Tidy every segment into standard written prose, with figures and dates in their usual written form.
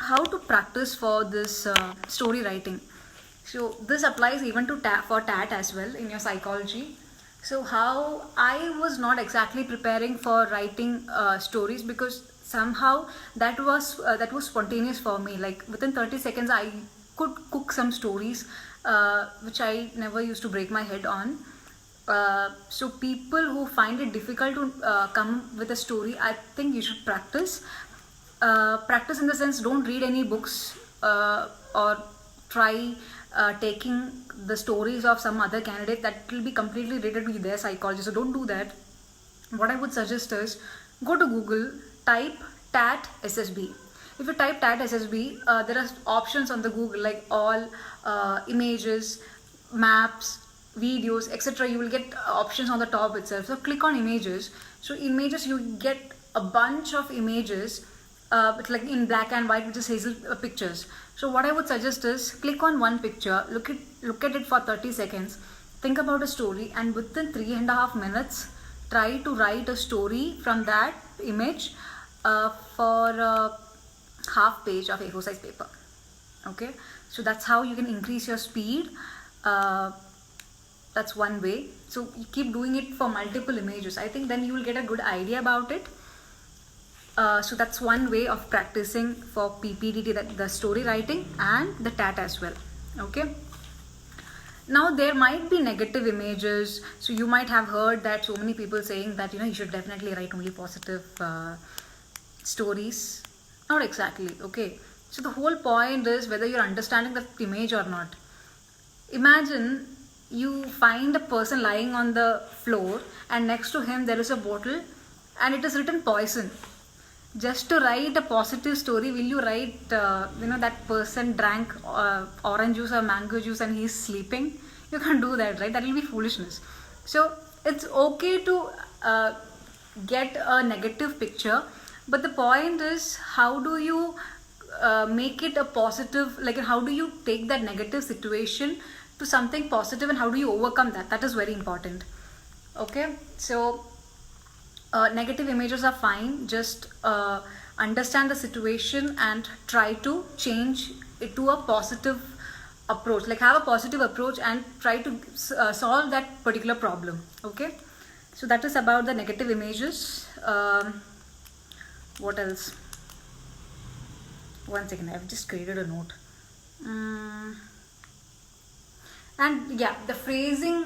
how to practice for this story writing. So this applies even to for TAT as well in your psychology. So how I was not exactly preparing for writing stories, because somehow that was spontaneous for me. Like within 30 seconds, I could cook some stories, which I never used to break my head on. So people who find it difficult to come with a story, I think you should practice. Practice in the sense, don't read any books, or try taking the stories of some other candidate that will be completely related to their psychology. So don't do that. What I would suggest is, go to Google, type TAT SSB. If you type TAT SSB, there are options on the Google like all images, maps, videos, etc. You will get options on the top itself. So click on images. So images, you get a bunch of images, it's like in black and white, which is hazel pictures. So what I would suggest is, click on one picture, look at it for 30 seconds, think about a story, and within 3.5 minutes, try to write a story from that image, for half page of A4 size paper. Okay, so that's how you can increase your speed. That's one way. So you keep doing it for multiple images. I think then you will get a good idea about it. So that's one way of practicing for PPDT, that the story writing and the TAT as well. Okay. Now there might be negative images. So you might have heard that so many people saying that you should definitely write only positive stories. Not exactly. Okay. So the whole point is whether you're understanding the image or not. Imagine you find a person lying on the floor, and next to him there is a bottle and it is written poison. Just to write a positive story, will you write that person drank orange juice or mango juice and he's sleeping? You can't do that, right? That will be foolishness. So it's okay to get a negative picture, but the point is, how do you make it a positive, like how do you take that negative situation to something positive, and how do you overcome that? That is very important. Okay, so negative images are fine. Just understand the situation and try to change it to a positive approach. Like have a positive approach and try to solve that particular problem. Okay, so that is about the negative images. What else? One second, I've just created a note. And yeah, the phrasing,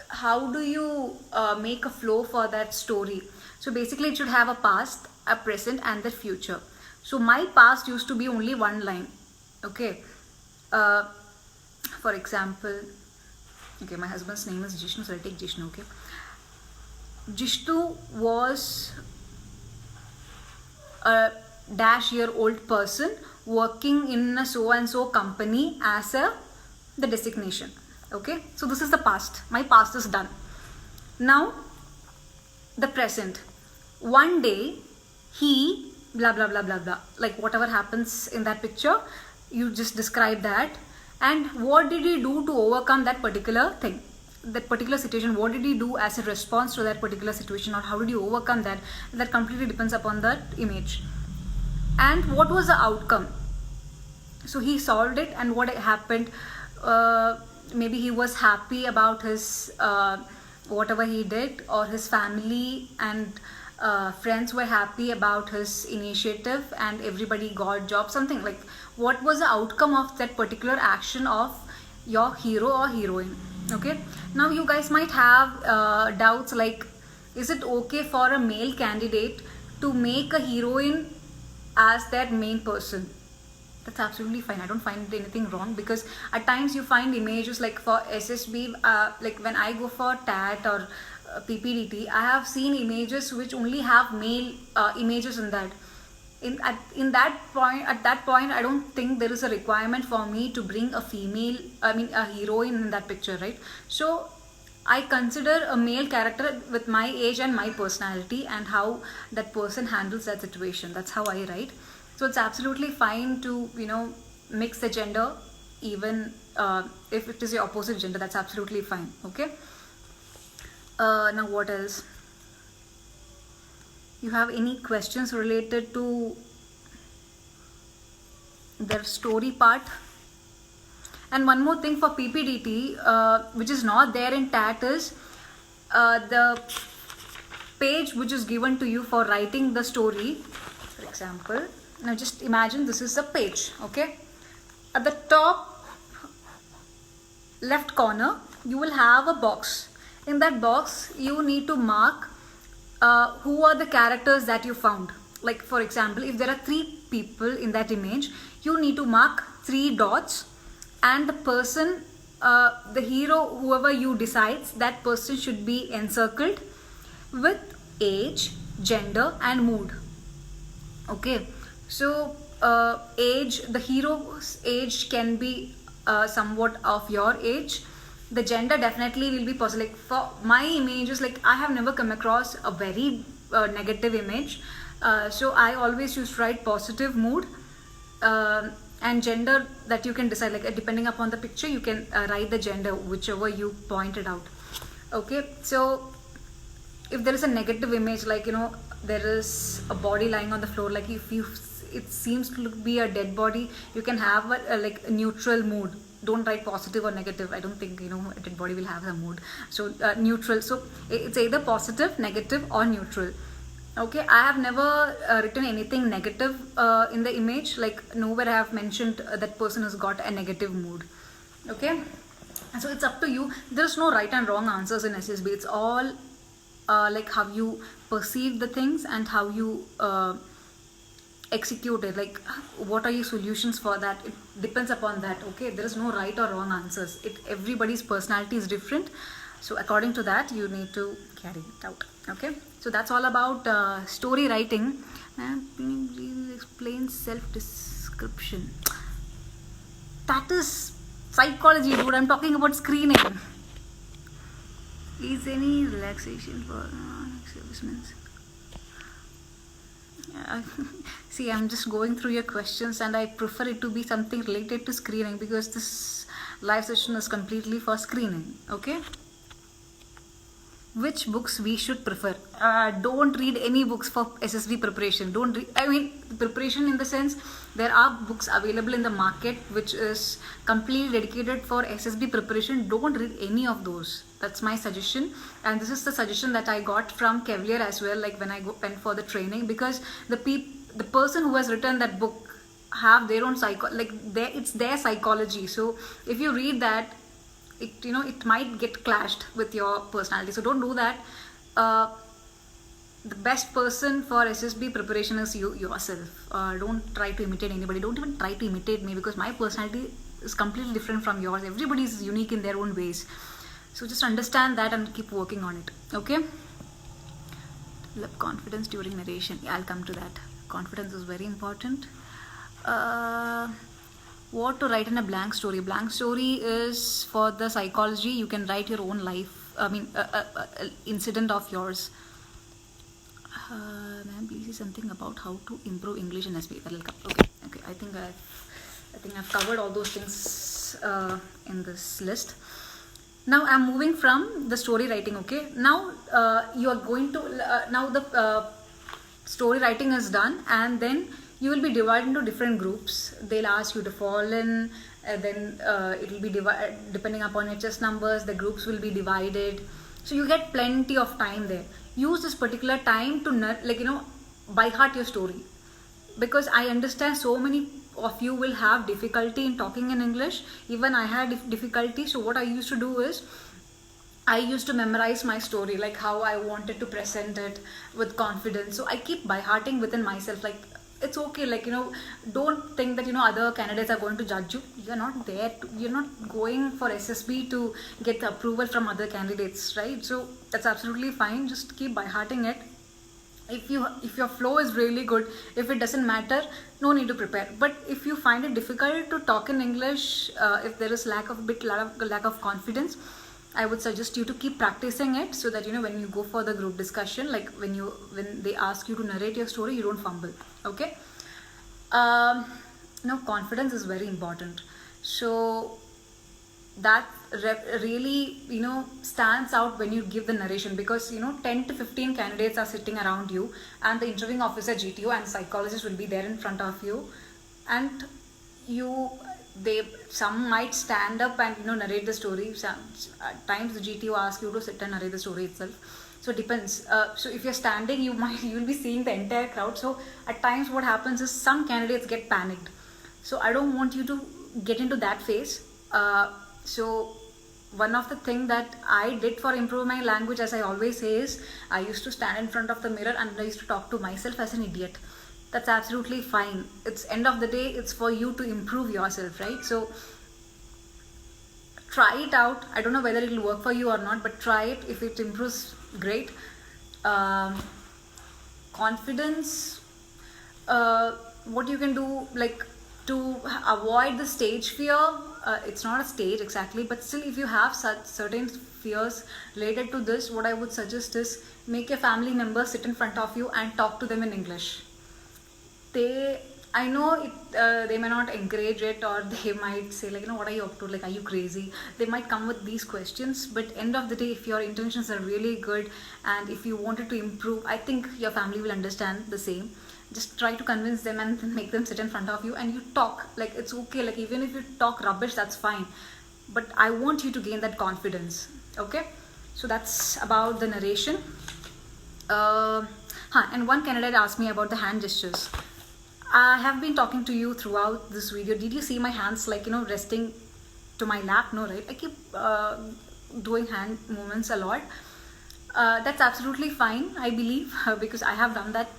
how do you make a flow for that story? So basically it should have a past, a present, and the future. So my past used to be only one line. Okay, for example, okay, my husband's name is Jishnu, so I'll take Jishnu. Okay, Jishnu was a -year-old person working in a so and so company as the designation. Okay, so this is the past. My past is done. Now the present. One day he blah blah blah blah blah, like whatever happens in that picture, you just describe that, and what did he do to overcome that particular thing, that particular situation? What did he do as a response to that particular situation, or how did you overcome that? That completely depends upon that image. And what was the outcome? So he solved it, and what happened? Maybe he was happy about his whatever he did, or his family and friends were happy about his initiative, and everybody got jobs, something like. What was the outcome of that particular action of your hero or heroine? Okay, now you guys might have doubts like, is it okay for a male candidate to make a heroine as that main person? That's absolutely fine. I don't find anything wrong, because at times you find images like for SSB, like when I go for TAT or PPDT, I have seen images which only have male images in that. At that point, I don't think there is a requirement for me to bring a female, a heroine in that picture, right? So I consider a male character with my age and my personality and how that person handles that situation. That's how I write. So it's absolutely fine to mix the gender, even if it is your opposite gender. That's absolutely fine. Okay. Now what else? You have any questions related to their story part. And one more thing for PPDT, which is not there in TAT, is the page which is given to you for writing the story. For example, now just imagine this is the page, okay? At the top left corner, you will have a box. In that box, you need to mark who are the characters that you found. Like for example, if there are 3 people in that image, you need to mark 3 dots, and the person, the hero, whoever you decides, that person should be encircled with age, gender and mood. Okay, so age, the hero's age can be somewhat of your age. The gender definitely will be positive. Like for my images, like I have never come across a very negative image, so I always used to write positive mood. And gender, that you can decide, like depending upon the picture you can write the gender whichever you pointed out. Okay, so if there is a negative image, like there is a body lying on the floor, like if you, it seems to be a dead body, you can have a like a neutral mood. Don't write positive or negative. I don't think a dead body will have a mood. So neutral, so it's either positive, negative or neutral. Okay, I have never written anything negative in the image, like nowhere I have mentioned that person has got a negative mood. Okay, so it's up to you. There's no right and wrong answers in SSB. It's all like how you perceive the things and how you execute it, like what are your solutions for that. It depends upon that. Okay, there is no right or wrong answers. Everybody's personality is different, so according to that you need to carry it out. Okay, so that's all about story writing. Please explain self-description. That is psychology, dude. I'm talking about screening. Is any relaxation for servicemen? See, I'm just going through your questions and I prefer it to be something related to screening, because this live session is completely for screening. Okay, which books we should prefer? Don't read any books for SSB preparation. Don't read, I mean preparation in the sense, there are books available in the market which is completely dedicated for SSB preparation. Don't read any of those. That's my suggestion, and this is the suggestion that I got from Cavalier as well, like when I went for the training, because the person who has written that book have their own it's their psychology. So if you read that, it might get clashed with your personality, so don't do that. The best person for SSB preparation is yourself. Don't try to imitate anybody. Don't even try to imitate me, because my personality is completely different from yours. Everybody is unique in their own ways, so just understand that and keep working on it. Okay, confidence during narration. Yeah, I'll come to that. Confidence is very important. What to write in a blank story? Blank story is for the psychology. You can write your own life, incident of yours. Ma'am, please say something about how to improve English in SB. That'll come. Okay. I think I've covered all those things in this list. Now I'm moving from the story writing. Okay, now you are going to now the story writing is done, and then you will be divided into different groups. They'll ask you to fall in, then it will be divided depending upon your chess numbers. The groups will be divided, so you get plenty of time there. Use this particular time to by heart your story, because I understand so many of you will have difficulty in talking in English. Even I had difficulty. So what I used to do is, I used to memorize my story, like how I wanted to present it with confidence. So I keep by hearting within myself, like it's okay, don't think that other candidates are going to judge you. You're not there you're not going for SSB to get the approval from other candidates, right? So that's absolutely fine. Just keep by hearting it. If your flow is really good, if it doesn't matter, no need to prepare. But if you find it difficult to talk in English, if there is lack of confidence, I would suggest you to keep practicing it, so that when you go for the group discussion, like when they ask you to narrate your story, you don't fumble. Okay. Confidence is very important. So that really stands out when you give the narration, because 10 to 15 candidates are sitting around you, and the interviewing officer, GTO, and psychologist will be there in front of you, and some might stand up and narrate the story. At times the GTO asks you to sit and narrate the story itself. So it depends. So if you're standing, you'll be seeing the entire crowd. So at times what happens is some candidates get panicked. So I don't want you to get into that phase. So one of the things that I did for improve my language, as I always say, is I used to stand in front of the mirror and I used to talk to myself as an idiot. That's absolutely fine. It's end of the day, it's for you to improve yourself, right? So try it out. I don't know whether it will work for you or not, but try it. If it improves, great. Confidence, what you can do, like, to avoid the stage fear, it's not a stage exactly, but still if you have such certain fears related to this, what I would suggest is make your family members sit in front of you and talk to them in English. I know they may not encourage it, or they might say like, what are you up to, like, are you crazy? They might come with these questions, but end of the day, if your intentions are really good and if you wanted to improve, I think your family will understand the same. Just try to convince them and make them sit in front of you and you talk. Like, it's okay, like even if you talk rubbish, that's fine, but I want you to gain that confidence. Okay, so that's about the narration. And one candidate asked me about the hand gestures. I have been talking to you throughout this video. Did you see my hands, like, resting to my lap? No, right? I keep doing hand movements a lot. That's absolutely fine, I believe, because I have done that.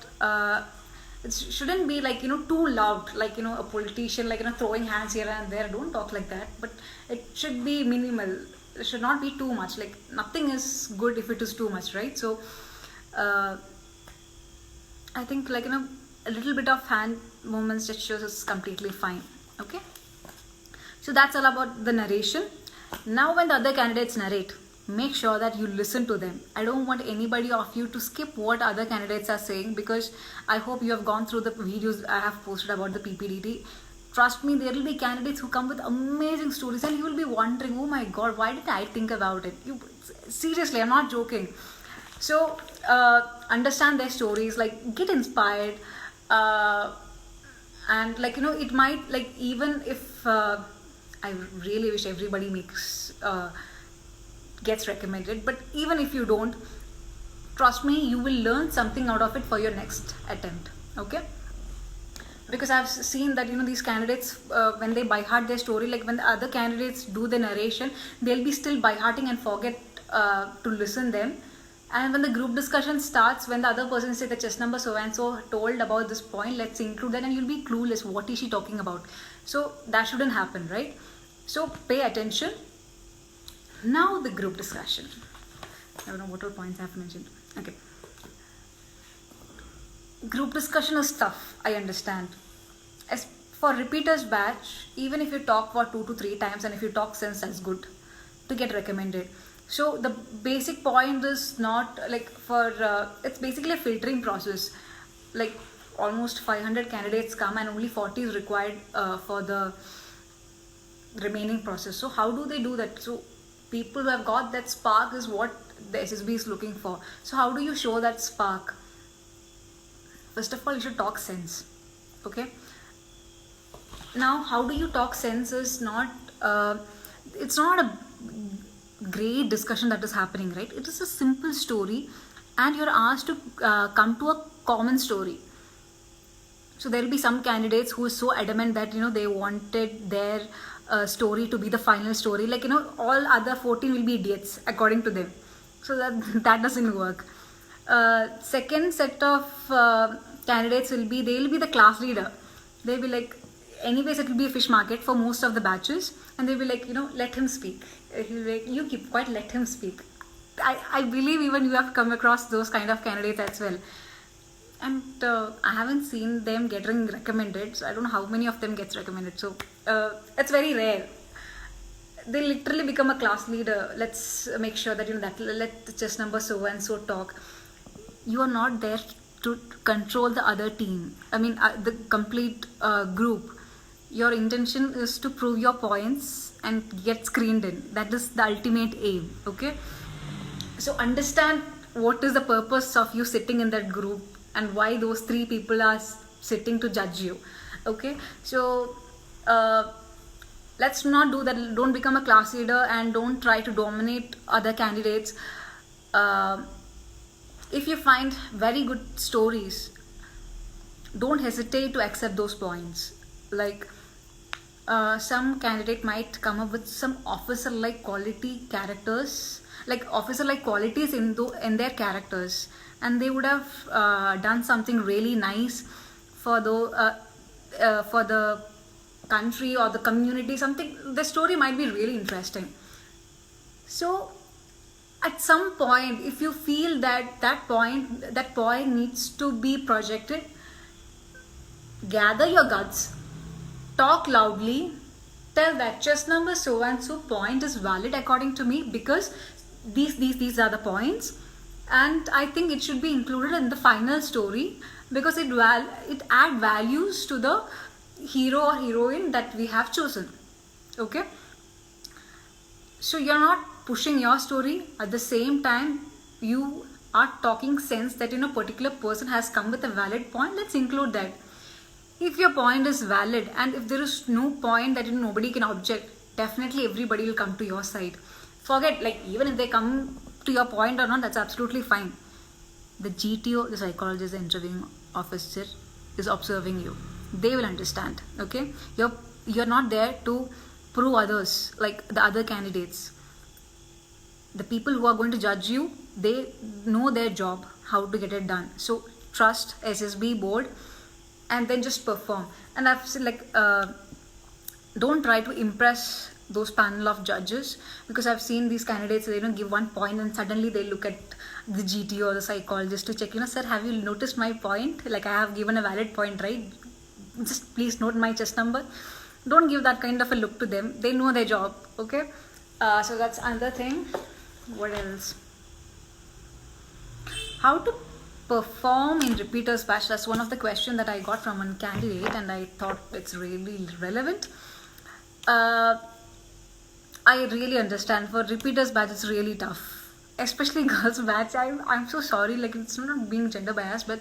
It shouldn't be like, too loud, like, a politician, like, throwing hands here and there. Don't talk like that, but it should be minimal. It should not be too much. Like, nothing is good if it is too much, right? So I think, like, a little bit of hand movements gestures is completely fine. Okay, so that's all about the narration. Now when the other candidates narrate, make sure that you listen to them. I don't want anybody of you to skip what other candidates are saying, because I hope you have gone through the videos I have posted about the PPDT. Trust me, there will be candidates who come with amazing stories and you will be wondering, oh my god, why did I think about it? Seriously, I'm not joking. So understand their stories, like, get inspired, and, like, it might, like, even if I really wish everybody gets recommended, but even if you don't, trust me, you will learn something out of it for your next attempt. Okay, because I've seen that these candidates, when they by heart their story, like when the other candidates do the narration, they'll be still by hearting and forget to listen them. And when the group discussion starts, when the other person says the chess number so and so told about this point, let's include that, and you'll be clueless, what is she talking about? So that shouldn't happen, right? So pay attention. Now the group discussion. I don't know what all points I have mentioned. Okay. Group discussion is tough, I understand. As for repeaters batch, even if you talk for 2 to 3 times and if you talk sense, that's good to get recommended. So the basic point is not like it's basically a filtering process. Like almost 500 candidates come and only 40 is required for the remaining process. So how do they do that? So people who have got that spark is what the SSB is looking for. So how do you show that spark? First of all, you should talk sense. Okay. Now, how do you talk sense is not, it's not a great discussion that is happening, right? It is a simple story and you're asked to come to a common story. So there will be some candidates who are so adamant that, they wanted their story to be the final story. Like, all other 14 will be idiots according to them. So that doesn't work. Second set of candidates they'll be the class leader. They'll be like, anyways, it will be a fish market for most of the batches, and they'll be like, let him speak. He'll be like, you keep quiet, let him speak. I believe even you have come across those kind of candidates as well. And I haven't seen them getting recommended, so I don't know how many of them gets recommended. So it's very rare. They literally become a class leader. Let's make sure that that let the chess number so and so talk. You are not there to control the other team. I mean, the complete group. Your intention is to prove your points and get screened in. That is the ultimate aim. Okay. So understand what is the purpose of you sitting in that group and why those 3 people are sitting to judge you. Okay. So let's not do that. Don't become a class leader and don't try to dominate other candidates. If you find very good stories, don't hesitate to accept those points. Like some candidate might come up with some officer-like quality characters, like officer-like qualities in their characters, and they would have done something really nice for the country or the community. Something, the story might be really interesting. So at some point, if you feel that point needs to be projected, gather your guts, talk loudly, tell that chess number so and so point is valid according to me because these are the points, and I think it should be included in the final story because it add values to the hero or heroine that we have chosen. Okay, so you're not pushing your story, at the same time you are talking sense that particular person has come with a valid point. Let's include that. If your point is valid and if there is no point that nobody can object, definitely everybody will come to your side. Forget, like, even if they come to your point or not, that's absolutely fine. The GTO, the psychologist, the interviewing officer, is observing you. They will understand. Okay, you're not there to prove others, like the other candidates. The people who are going to judge you, they know their job, how to get it done. So trust SSB board and then just perform. And I've said, like, don't try to impress those panel of judges, because I've seen these candidates, they give one point and suddenly they look at the GTO or the psychologist to check, sir, have you noticed my point? Like, I have given a valid point, right? Just please note my chess number. Don't give that kind of a look to them. They know their job. Okay, so that's another thing. What else? How to perform in repeaters batch? That's one of the questions that I got from one candidate, and I thought it's really relevant. I really understand. For repeaters batch, it's really tough, especially girls batch. I'm so sorry. Like, it's not being gender biased, but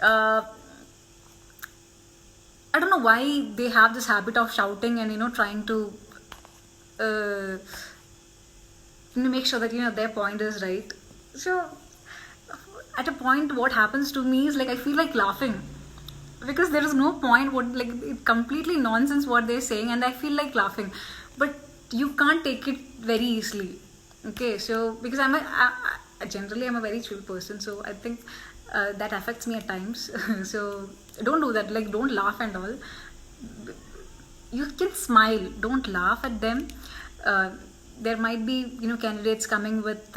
I don't know why they have this habit of shouting and trying to make sure that their point is right. So at a point, what happens to me is, like, I feel like laughing because there is no point. It's completely nonsense what they're saying, and I feel like laughing, but you can't take it very easily. Okay, so because generally I'm a very chill person, so I think that affects me at times. So don't do that. Like, don't laugh and all. You can smile, don't laugh at them. There might be candidates coming with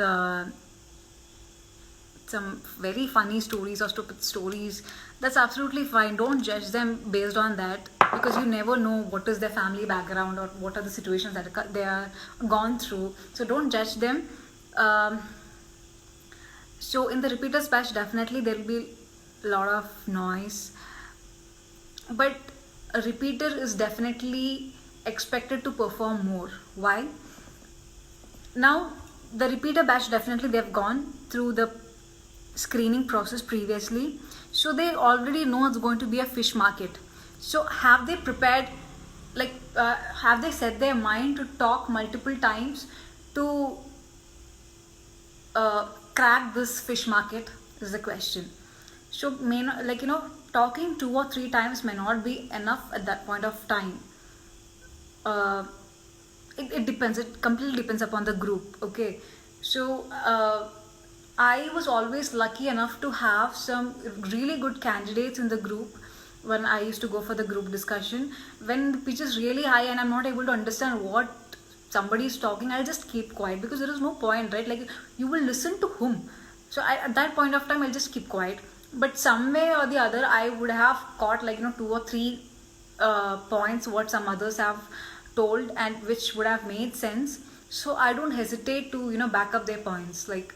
some very funny stories or stupid stories. That's absolutely fine. Don't judge them based on that, because you never know what is their family background or what are the situations that they are gone through. So don't judge them. So in the repeaters batch, definitely there will be a lot of noise, but a repeater is definitely expected to perform more. Why? Now the repeater batch, definitely they've gone through the screening process previously, so they already know it's going to be a fish market. So have they prepared, like have they set their mind to talk multiple times to crack this fish market, is the question. So may not, like, talking 2 or 3 times may not be enough at that point of time. It depends. It completely depends upon the group. Okay, so I was always lucky enough to have some really good candidates in the group when I used to go for the group discussion. When the pitch is really high and I'm not able to understand what somebody is talking, I'll just keep quiet, because there is no point, right? Like, you will listen to whom? So at that point of time, I'll just keep quiet. But some way or the other, I would have caught, like, 2 or 3 points what some others have told, and which would have made sense. So I don't hesitate to back up their points. Like,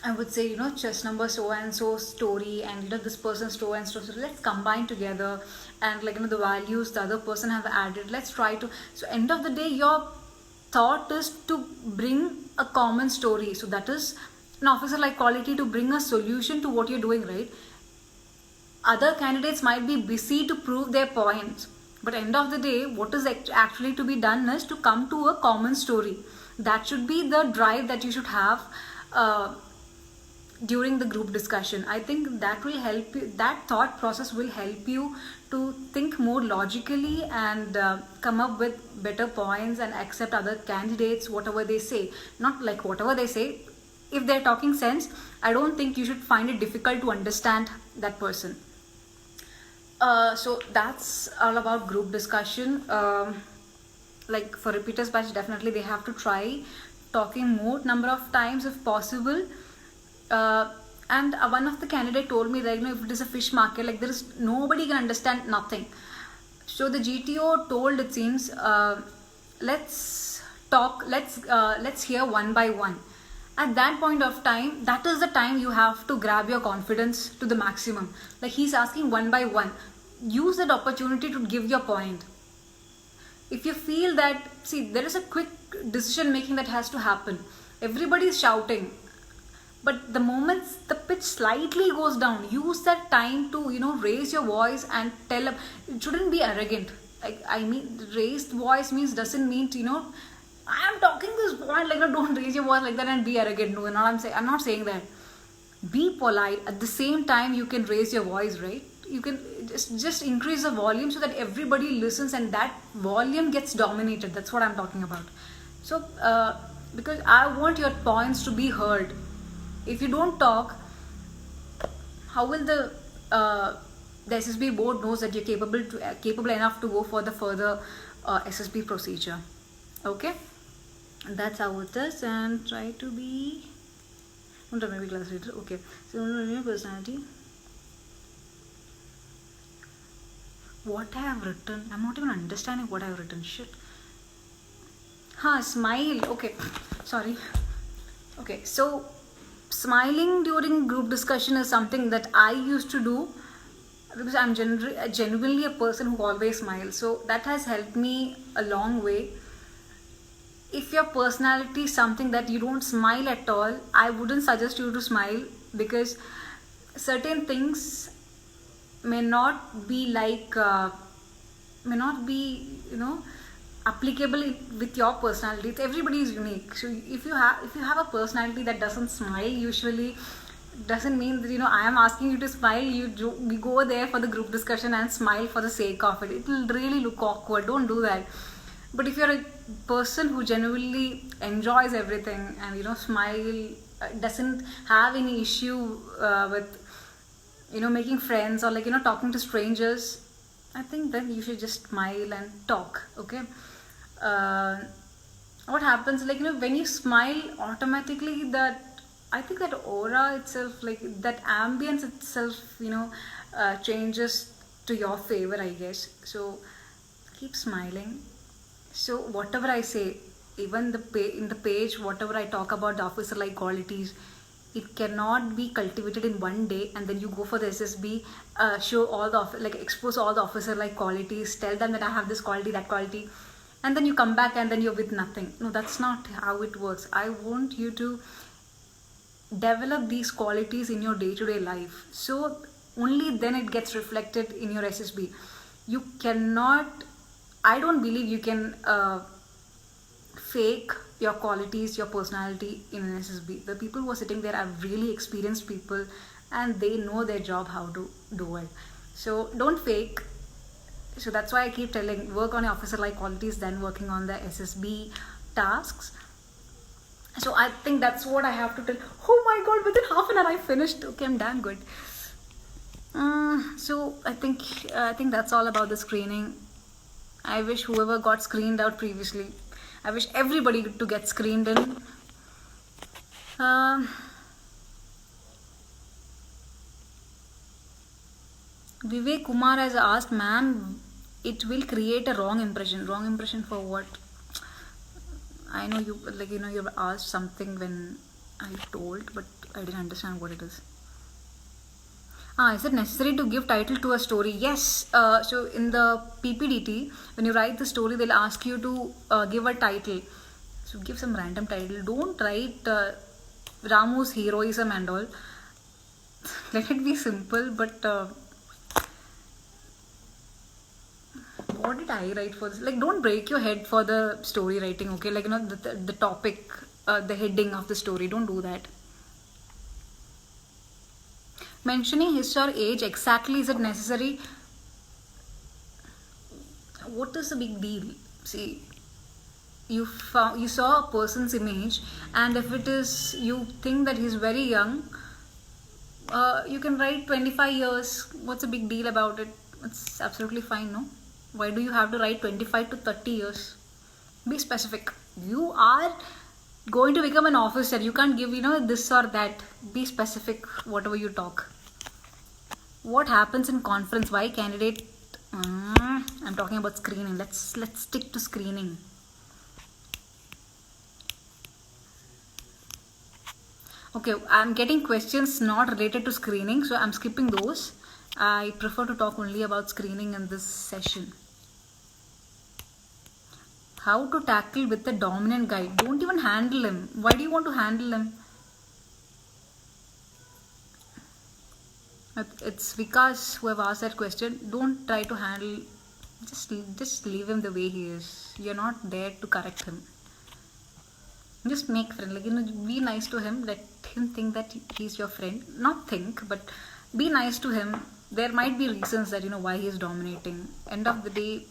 I would say, chess number so and so story, and this person's so and so. So let's combine together, and like the values the other person have added. Let's try to. So end of the day, your thought is to bring a common story. So that is an officer-like quality, to bring a solution to what you're doing, right? Other candidates might be busy to prove their points. But end of the day, what is actually to be done is to come to a common story. That should be the drive that you should have during the group discussion. I think that will help you, that thought process will help you to think more logically and come up with better points and accept other candidates, whatever they say. Not like whatever they say, if they're talking sense, I don't think you should find it difficult to understand that person. So that's all about group discussion. Like for repeaters batch, definitely they have to try talking more number of times if possible. And one of the candidate told me that, you know, if it is a fish market, like there is nobody can understand nothing. So the GTO told, it seems, let's talk, let's hear one by one. At that point of time, that is the time you have to grab your confidence to the maximum. Like he's asking one by one. Use that opportunity to give your point. If you feel that, see, there is a quick decision making that has to happen. Everybody is shouting. But the moment the pitch slightly goes down, use that time to, you know, raise your voice and tell them. It shouldn't be arrogant. Like, I mean, raised voice doesn't mean to, you know, I am talking this point, like, no, don't raise your voice like that and be arrogant. No, I'm not saying that. Be polite. At the same time, you can raise your voice, right? You can just increase the volume so that everybody listens and that volume gets dominated. That's what I'm talking about. So, because I want your points to be heard. If you don't talk, how will the SSB board knows that you're capable enough to go for the further SSB procedure? Okay, and that's how it is. And try to be maybe class leader. Okay, so new personality. What I have written, I'm not even understanding what I have written. Shit. Smile. Okay, sorry. Okay, so smiling during group discussion is something that I used to do because I'm genuinely a person who always smiles. So that has helped me a long way. If your personality is something that you don't smile at all, I wouldn't suggest you to smile, because certain things may not be applicable with your personality. Everybody is unique. So if you have a personality that doesn't smile, usually doesn't mean that, you know, I am asking you to smile. We go there for the group discussion and smile for the sake of it. It will really look awkward. Don't do that. But if you're a person who genuinely enjoys everything and, you know, smile, doesn't have any issue with, you know, making friends or, like, you know, talking to strangers, I think then you should just smile and talk. Okay. What happens, like, you know, when you smile, automatically I think that aura itself, like that ambience itself, you know, changes to your favor, I guess. So keep smiling. So whatever I say, even in the page, whatever I talk about the officer-like qualities, it cannot be cultivated in one day and then you go for the SSB, show all the expose all the officer-like qualities, tell them that I have this quality, that quality, and then you come back and then you're with nothing. No, that's not how it works. I want you to develop these qualities in your day-to-day life. So only then it gets reflected in your SSB. You cannot, I don't believe you can fake your qualities, your personality in an SSB. The people who are sitting there are really experienced people and they know their job, how to do it. So don't fake. So that's why I keep telling, work on your officer-like qualities, then working on the SSB tasks. So I think that's what I have to tell. Oh my god, within half an hour I finished. Okay, I'm damn good. So I think that's all about the screening. I wish whoever got screened out previously, I wish everybody to get screened in. Vivek Kumar has asked, ma'am, it will create a wrong impression. Wrong impression for what? I know you've asked something when I told, but I didn't understand what it is. Is it necessary to give title to a story? Yes. So in the PPDT, when you write the story, they'll ask you to give a title. So give some random title. Don't write Ramu's heroism and all. Let it be simple, but what did I write for this? Like, don't break your head for the story writing, okay? Like, the topic, the heading of the story, don't do that. Mentioning his or age exactly, is it necessary? What is the big deal? See, you saw a person's image, and if it is, you think that he's very young, you can write 25 years. What's the big deal about it? It's absolutely fine, no? Why do you have to write 25 to 30 years? Be specific. You are going to become an officer. You can't give, this or that. Be specific, whatever you talk. What happens in conference? Why candidate? I'm talking about screening. Let's stick to screening. Okay, I'm getting questions not related to screening, so I'm skipping those. I prefer to talk only about screening in this session. How to tackle with the dominant guy? Don't even handle him. Why do you want to handle him? It's Vikas who have asked that question. Don't try to handle. Just leave him the way he is. You're not there to correct him. Just make friend. Like, be nice to him. Let him think that he's your friend. Not think, but be nice to him. There might be reasons that why he is dominating. End of the day,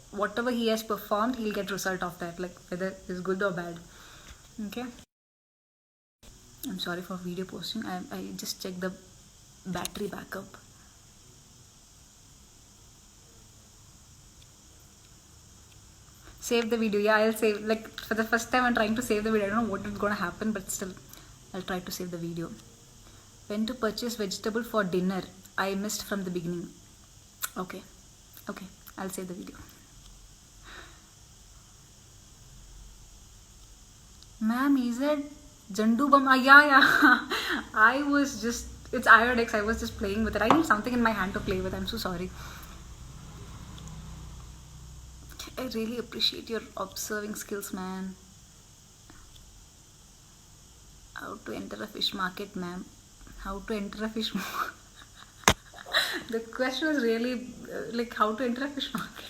whatever he has performed, he'll get result of that, like whether it's good or bad. Okay. I'm sorry for video posting. I just checked the battery backup. Save the video. Yeah, I'll save. Like, for the first time I'm trying to save the video. I don't know what is going to happen, but still I'll try to save the video. When to purchase vegetable for dinner? I missed from the beginning. Okay, I'll save the video. Ma'am, is it Jandu Bum? Yeah. I was just, it's Iodex. I was just playing with it. I need something in my hand to play with. I'm so sorry. I really appreciate your observing skills, man. How to enter a fish market, ma'am? How to enter a fish market? The question is really like how to enter a fish market.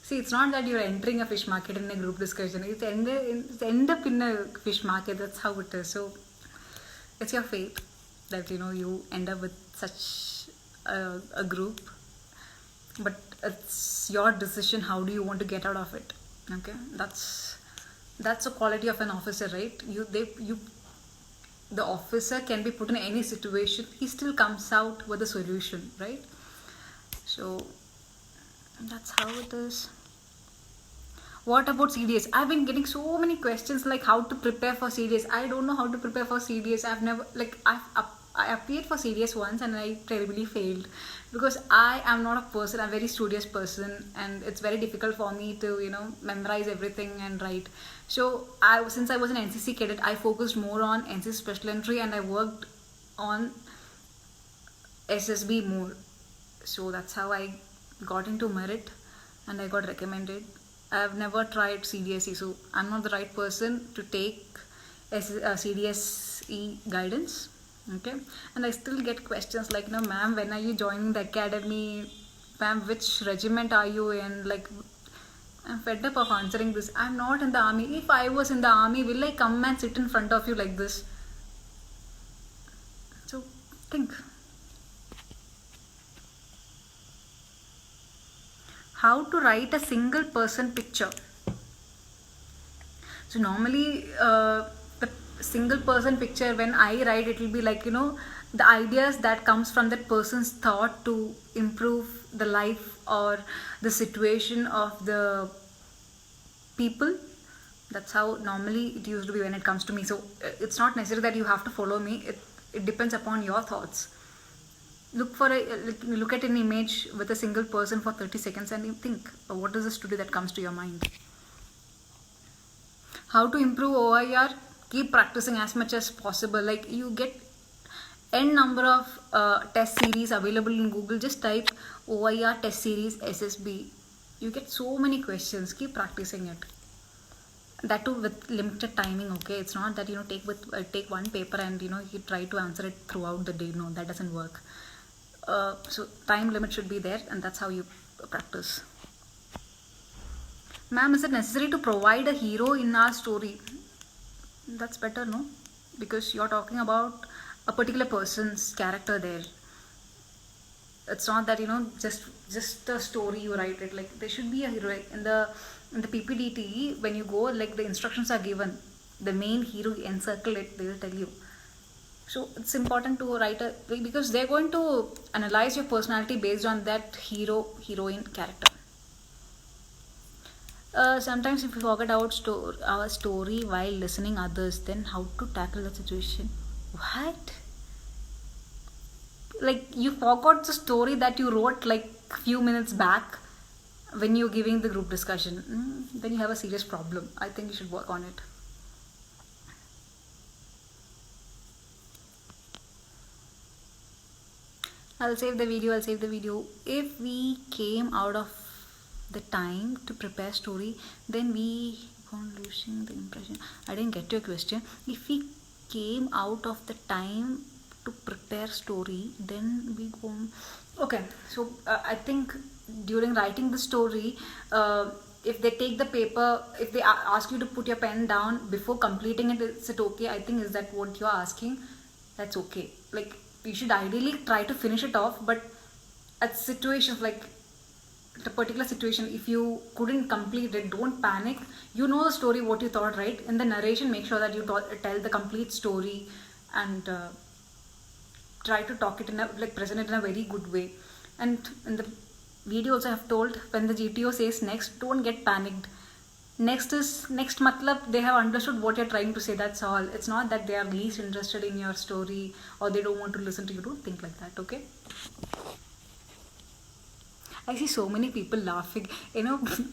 See, it's not that you're entering a fish market in a group discussion. It's end up in a fish market. That's how it is. So it's your fate that you end up with such a group. But it's your decision. How do you want to get out of it? Okay, that's a quality of an officer, right? The officer can be put in any situation. He still comes out with a solution, right? So that's how it is. What about CDS? I've been getting so many questions like how to prepare for CDS. I don't know how to prepare for CDS. I appeared for CDS once and I terribly failed because I am not a person. I'm a very studious person and it's very difficult for me to memorize everything and write. So since I was an NCC cadet, I focused more on NCC special entry and I worked on SSB more. So that's how I got into merit and I got recommended. I have never tried CDSE, so I'm not the right person to take CDSE guidance. Okay, and I still get questions like, ma'am, when are you joining the academy? Ma'am, which regiment are you in? Like, I'm fed up of answering this. I'm not in the army. If I was in the army, will I come and sit in front of you like this? So think. How to write a single person picture? So normally the single person picture, when I write, it will be like the ideas that comes from that person's thought to improve the life or the situation of the people. That's how normally it used to be when it comes to me. So it's not necessary that you have to follow me. It depends upon your thoughts. Look at an image with a single person for 30 seconds and you think, what is the story that comes to your mind? How to improve OIR? Keep practicing as much as possible. Like, you get n number of test series available in Google. Just type OIR test series SSB. You get so many questions. Keep practicing it. That too with limited timing. Okay, it's not that take one paper and you try to answer it throughout the day. No, that doesn't work. So time limit should be there, and that's how you practice. Ma'am, is it necessary to provide a hero in our story? That's better, no? Because you're talking about a particular person's character there. It's not that, just a story you write it. Like, there should be a hero. Like, in the PPDT, when you go, like, the instructions are given. The main hero, encircle it, they will tell you. So it's important to write because they're going to analyze your personality based on that heroine character. Sometimes if we forget our story while listening others, then how to tackle the situation? What? Like, you forgot the story that you wrote like few minutes back when you're giving the group discussion. Then you have a serious problem. I think you should work on it. I'll save the video. If we came out of the time to prepare story, then we gone losing the impression. I didn't get your question. If we came out of the time to prepare story, then we go. Okay, so I think during writing the story, if they take the paper, if they ask you to put your pen down before completing it, is it okay? I think, is that what you're asking? That's okay. Like, you should ideally try to finish it off, but at situations like the particular situation, if you couldn't complete it, don't panic. You know the story, what you thought, right? In the narration, make sure that you tell the complete story and try to talk it present it in a very good way. And in the video also I have told, when the GTO says next, don't get panicked. Next matlab, they have understood what you're trying to say. That's all. It's not that they are least interested in your story or they don't want to listen to you. Don't think like that, okay? I see so many people laughing.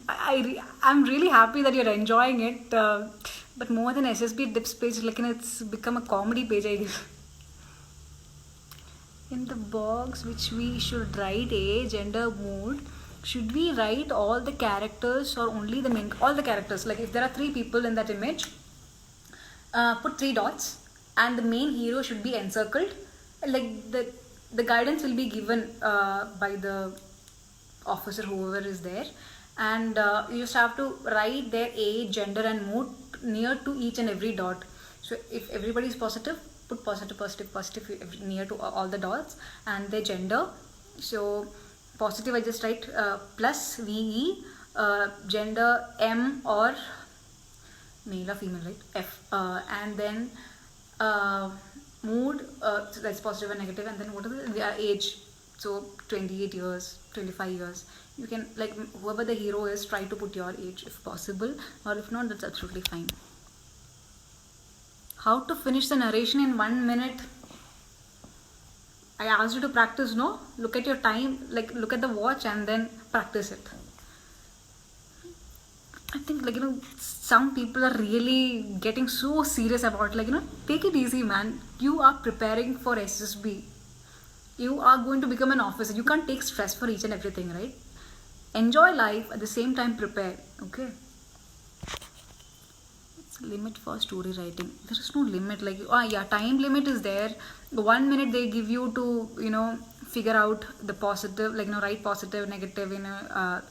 I'm really happy that you're enjoying it. But more than SSB Dips page, like, it's become a comedy page, I guess. In the box which we should write age, gender, mood, should we write all the characters or only all the characters? Like, if there are 3 people in that image, put 3 dots and the main hero should be encircled. Like, the guidance will be given by the officer, whoever is there, and you just have to write their age, gender and mood near to each and every dot. So if everybody is positive, put positive near to all the dots, and their gender. So positive, I just write plus VE, gender M or male or female, right? F, and then mood, so that's positive and negative, and then what is the age? So 28 years, 25 years. You can, like, whoever the hero is, try to put your age if possible, or if not, that's absolutely fine. How to finish the narration in 1 minute? I asked you to practice, no? Look at your time, like, look at the watch and then practice it. I think, like, some people are really getting so serious about, like, take it easy, man. You are preparing for SSB. You are going to become an officer. You can't take stress for each and everything, right? Enjoy life, at the same time prepare, okay? It's limit for story writing. There is no limit, like, time limit is there. 1 minute they give you to, figure out the positive, like, write positive, negative,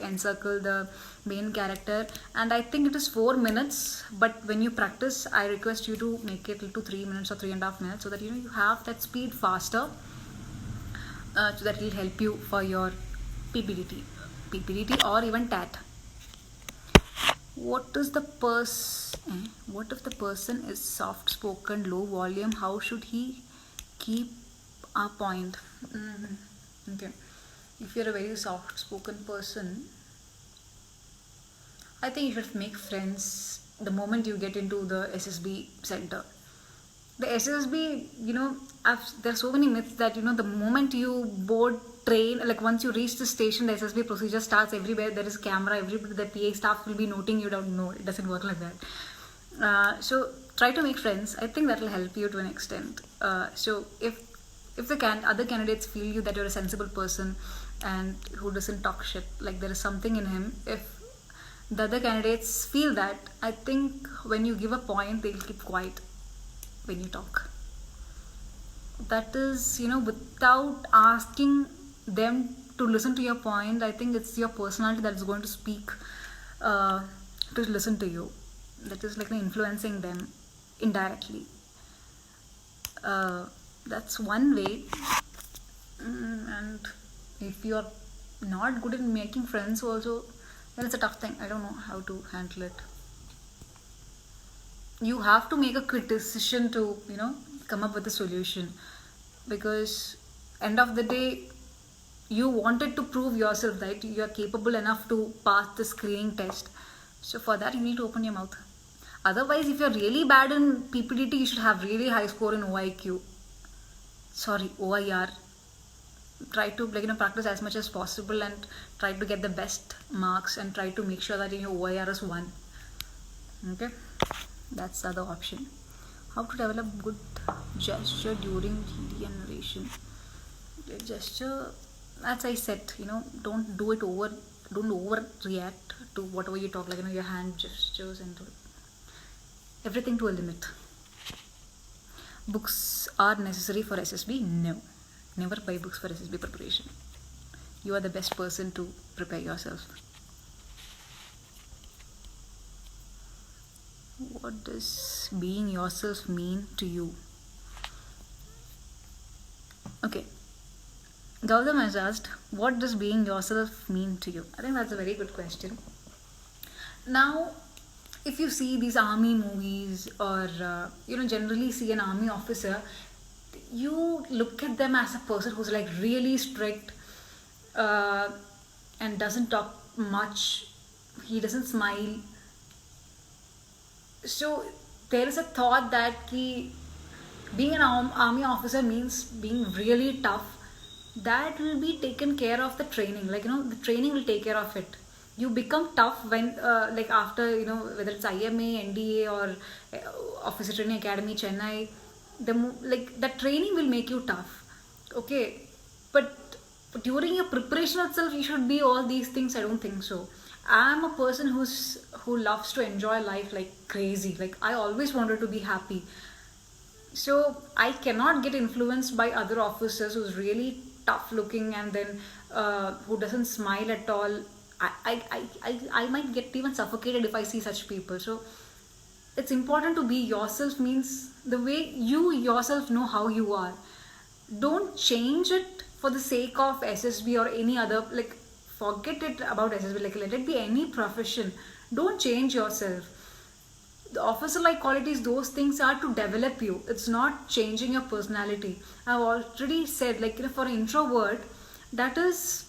encircle the main character. And I think it is 4 minutes, but when you practice, I request you to make it to 3 minutes or 3.5 minutes, so that, you have that speed faster. So that will help you for your PPDT or even TAT. What if the person is soft spoken, low volume? How should he keep a point? Okay, if you're a very soft spoken person, I think you should make friends the moment you get into the SSB center. The SSB, there are so many myths that, the moment you board train, like, once you reach the station, the SSB procedure starts. Everywhere there is a camera, everybody, the PA staff will be noting you down. No, it doesn't work like that. So try to make friends. I think that will help you to an extent. So if the other candidates feel you that you're a sensible person and who doesn't talk shit, like there is something in him, if the other candidates feel that, I think when you give a point, they'll keep quiet when you talk. That is, without asking them to listen to your point, I think it's your personality that is going to speak to listen to you. That is like influencing them indirectly. That's one way. And if you're not good in making friends also, then it's a tough thing. I don't know how to handle it. You have to make a quick decision to, come up with a solution, because end of the day, you wanted to prove yourself that you are capable enough to pass the screening test. So for that, you need to open your mouth. Otherwise, if you're really bad in PPDT, you should have really high score in OIQ. Sorry, OIR. Try to practice as much as possible and try to get the best marks and try to make sure that your OIR is 1. Okay, that's the other option. How to develop good gesture during TD narration. Gesture, as I said, don't overreact to whatever you talk, your hand gestures and everything to a limit. Books are necessary for SSB? No. Never buy books for SSB preparation. You are the best person to prepare yourself. What does being yourself mean to you? Okay. Gautam has asked, what does being yourself mean to you? I think that's a very good question. Now, if you see these army movies or, generally see an army officer, you look at them as a person who's really strict and doesn't talk much. He doesn't smile. So there is a thought that being an army officer means being really tough. That will be taken care of the training. The training will take care of it. You become tough when after whether it's IMA, NDA or Officer Training Academy, Chennai. The training will make you tough. Okay, but during your preparation itself you should be all these things. I don't think so. I'm a person who loves to enjoy life like crazy. I always wanted to be happy. So I cannot get influenced by other officers who's really tough looking and then who doesn't smile at all. I might get even suffocated if I see such people. So it's important to be yourself, means the way you yourself know how you are. Don't change it for the sake of SSB or any other, forget it about SSB, let it be any profession. Don't change yourself. The officer-like qualities, those things are to develop you. It's not changing your personality. I've already said, for an introvert, that is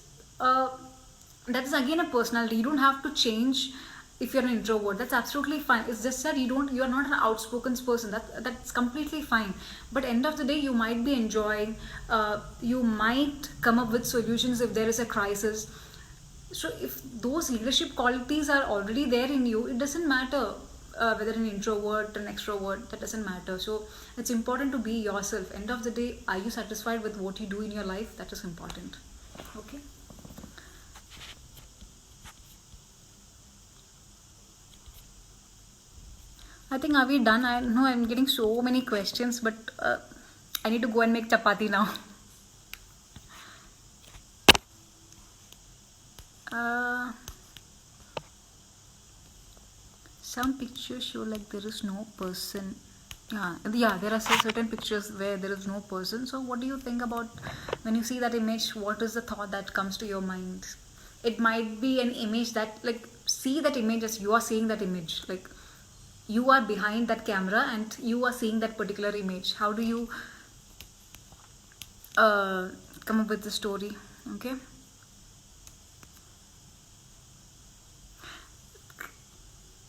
again a personality. You don't have to change if you're an introvert. That's absolutely fine. It's just that you are not an outspoken person. That's completely fine. But end of the day, you might be enjoying. You might come up with solutions if there is a crisis. So if those leadership qualities are already there in you, it doesn't matter whether an introvert, an extrovert, that doesn't matter. So it's important to be yourself. End of the day, are you satisfied with what you do in your life? That is important. Okay. I think, are we done? I know I'm getting so many questions, but I need to go and make chapati now. Some pictures show there is no person. Yeah, there are certain pictures where there is no person. So what do you think about when you see that image? What is the thought that comes to your mind? It might be an image that, see that image as you are seeing that image. You are behind that camera and you are seeing that particular image. How do you come up with the story? Okay.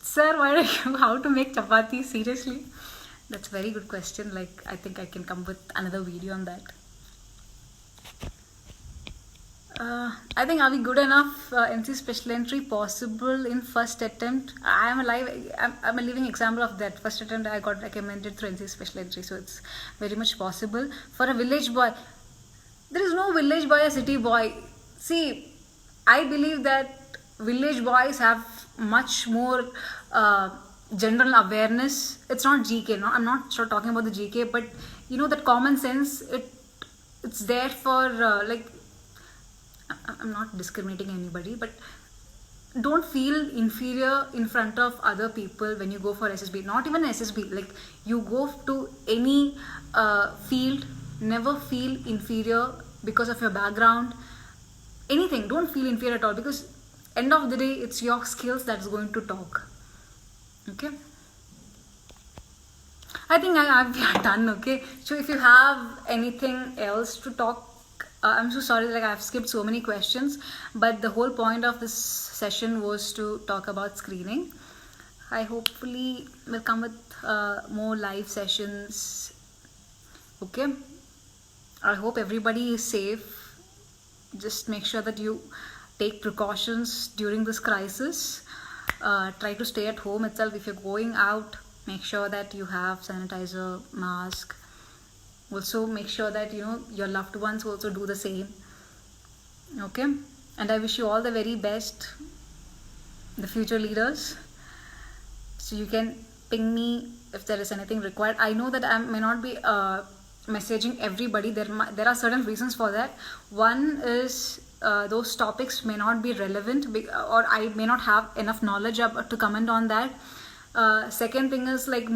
Sir, how to make chapati? Seriously? That's a very good question. I think I can come with another video on that. I think, are we good enough? NC special entry possible in first attempt. I'm a living example of that. First attempt I got recommended through NC special entry, so it's very much possible. For a village boy, there is no village boy or city boy. See, I believe that village boys have much more general awareness. It's not GK. No, I'm not talking about the GK, but that common sense. It's there for I'm not discriminating anybody, but don't feel inferior in front of other people when you go for SSB. Not even SSB, like you go to any field, never feel inferior because of your background, anything. Don't feel inferior at all, because end of the day it's your skills that's going to talk. Okay, I think I've done. Okay, so if you have anything else to talk, I'm so sorry, like I've skipped so many questions, but the whole point of this session was to talk about screening. I hopefully will come with more live sessions. Okay, I hope everybody is safe. Just make sure that you take precautions during this crisis. Try to stay at home itself. If you're going out, make sure that you have sanitizer, mask. Also make sure that your loved ones also do the same. Okay, and I wish you all the very best, the future leaders. So you can ping me if there is anything required. I know that I may not be messaging everybody. There are certain reasons for that. One is those topics may not be relevant, or I may not have enough knowledge to comment on that. Second thing is, like,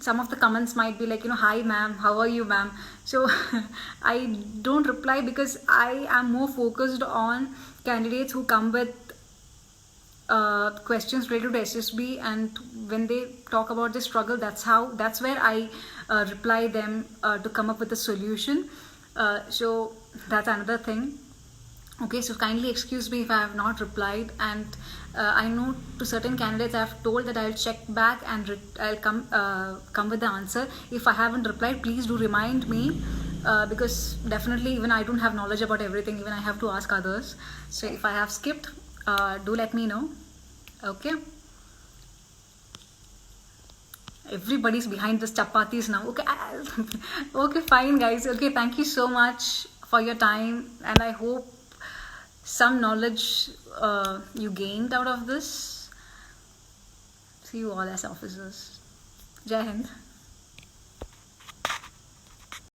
some of the comments might be like, hi ma'am, how are you ma'am? So I don't reply, because I am more focused on candidates who come with questions related to SSB, and when they talk about the struggle, that's where I reply them to come up with a solution. So that's another thing. Okay, so kindly excuse me if I have not replied, and I know to certain candidates I have told that I'll check back and I'll come with the answer. If I haven't replied, please do remind me, because definitely even I don't have knowledge about everything. Even I have to ask others. So if I have skipped, do let me know. Okay, everybody's behind this chapatis now. Okay, okay, fine guys. Okay, thank you so much for your time, and I hope some knowledge you gained out of this. See you all as officers. Jai Hind.